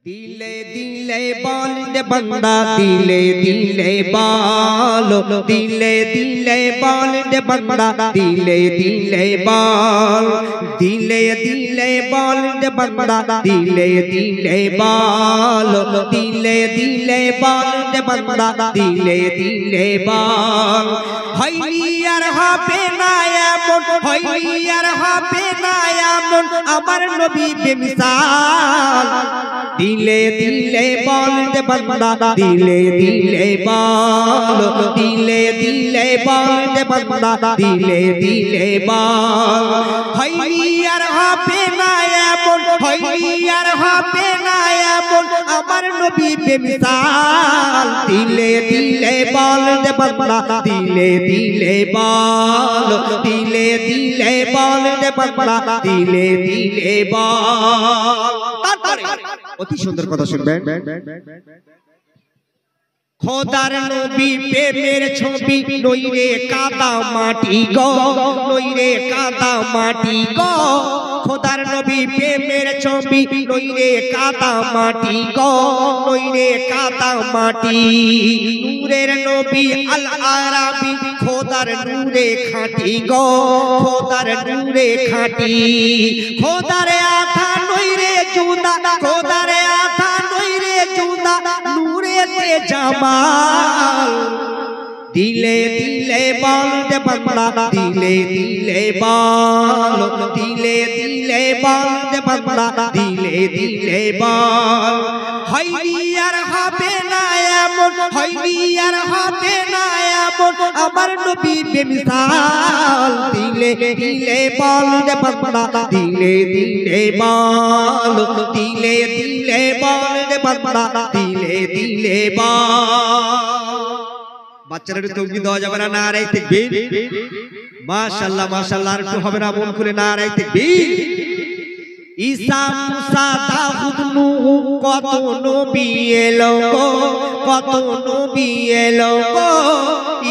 दिले दिले बोल दे बंदा दिले दिले बोल दिले दिले बोल दे बंदा दिले दिले बोल दिले दिले बोल दे बंदा दिले दिले बोल दिले दिले बोल दे बंदा दिले दिले बोल হইয়ার হবে না এমন হইয়ার হবে না এমন আমার নবী বেমিসাল দিলে দিলে বল দে বান্দা দিলে দিলে বল দিলে দিলে বল দে বান্দা দিলে দিলে বল হইয়ার হবে না এমন হইয়ার হবে না এমন আমার নবী বেমিসাল দিলে দিলে বল দে বান্দা দিলে দিলে বল দিলে দিলে বল দে বান্দা দিলে দিলে বল তারপরে অতি সুন্দর কথা শুনবেন খোদার নবী প্রেমের ছবি নইরে কাদা মাটি গো নইরে কাদা মাটি গো খোদার নবী প্রেমের ছবি নইরে কাদা মাটি গো নইরে কাদা মাটি নূরের নবী আল আরাবী খোদার নূরে খাঁটি গো খোদার নূরে খাঁটি খোদারে আধা নইরে জুদা খোদারে আধা নইরে জুদা নূরেতে জামাল দিলে দিলে বল দে বান্দা দিলে দিলে বল দিলে দিলে বল দে বান্দা দিলে দিলে বল হইয়ার হবে না এমন হইয়ার হবে না এমন আমার নবী বেমিসাল দিলে দিলে বল দে বান্দা দিলে দিলে বল দিলে দিলে বল দে বান্দা দিলে দিলে বল বাচ্চারা তকবীর দেওয়া যাবে না নারায়ে তাকবীর মাশাআল্লাহ মাশাআল্লাহ আর একটু হবে না মন খুলে নারায়ে তাকবীর ঈসা মুসা দাউদ নূহ কত নবী এলো গো কত নবী এলো গো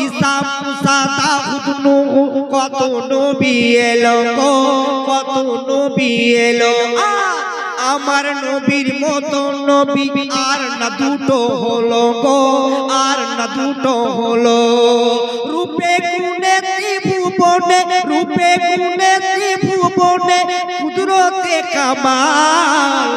ঈসা মুসা দাউদ নূহ কত নবী এলো গো কত নবী এলো আমার নবীর মতো নবী আর না দুটো হলো গো আর না দুটো হলো রূপে গুণে ত্রিভুবনে রূপে গুণে ত্রিভুবনে কুদরতে কামাল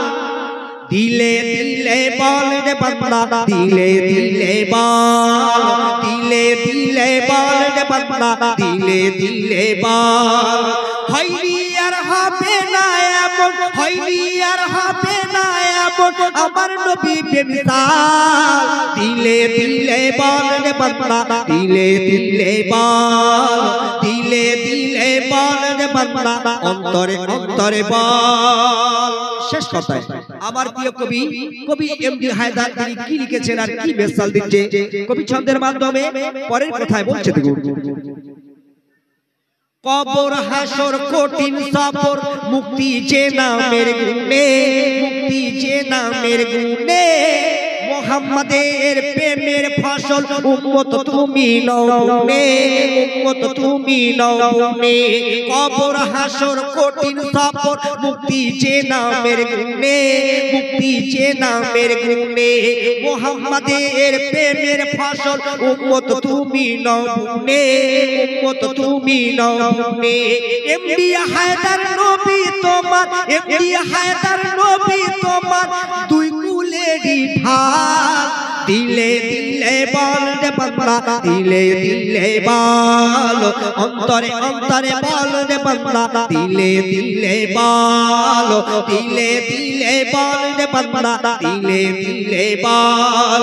দিলে দিলে বল দে বান্দা দিলে দিলে বল দিলে দিলে বল দে বান্দা দিলে দিলে বল হইয়ার হবে না এমন হইয়ার হবে না এমন আমার নবী বেমিসাল দিলে দিলে বল দে বান্দা দিলে দিলে বল দিলে দিলে বল দে বান্দা অন্তরে অন্তরে বল শেষ কথা আমার প্রিয় কবি কবি এমডি হায়দার তিনি কি লিখেছেন আর কি মিসাল দিচ্ছে কবি ছন্দের মাধ্যমে পরের কথায় বলছে দেখুন কবর হাসর কঠিন সফর মুক্তি যে নামের গুণে মুক্তি যে নামের গুণে মুহাম্মাদের প্রেমের ফসল উম্মত তুমি নওনে উম্মত তুমি নওনে কবর হাসর কঠিন সফর মুক্তি যে নামের গুণে মুক্তি যে নামের গুণে মুহাম্মাদের প্রেমের ফসল উম্মত তুমি নওনে উম্মত তুমি নওনে এমডি হায়দার নবী তোমার এমডি হায়দার নবী তোমার দুই কুলেরই ঢাল দিলে দিলে বল দে বান্দা দিলে দিলে বল অন্তরে অন্তরে বল দে বান্দা দিলে দিলে বল দিলে দিলে বল দে বান্দা দিলে দিলে বল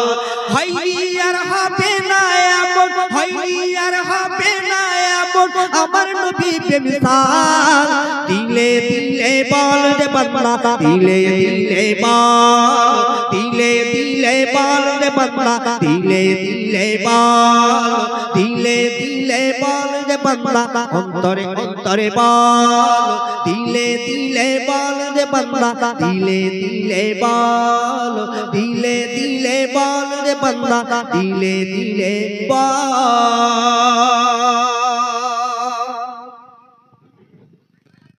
হইয়ার হবে না এমন হইয়ার হবে না এমন আমার নবী বেমিসাল দিলে দিলে বল দে বান্দা দিলে দিলে বল দিলে দিলে বল দে বান্দা দিলে দিলে বল দিলে দিলে বল দে বান্দা অন্তরে অন্তরে বল দিলে দিলে বল দে বান্দা দিলে দিলে বল দিলে দিলে বল দে বান্দা দিলে দিলে বল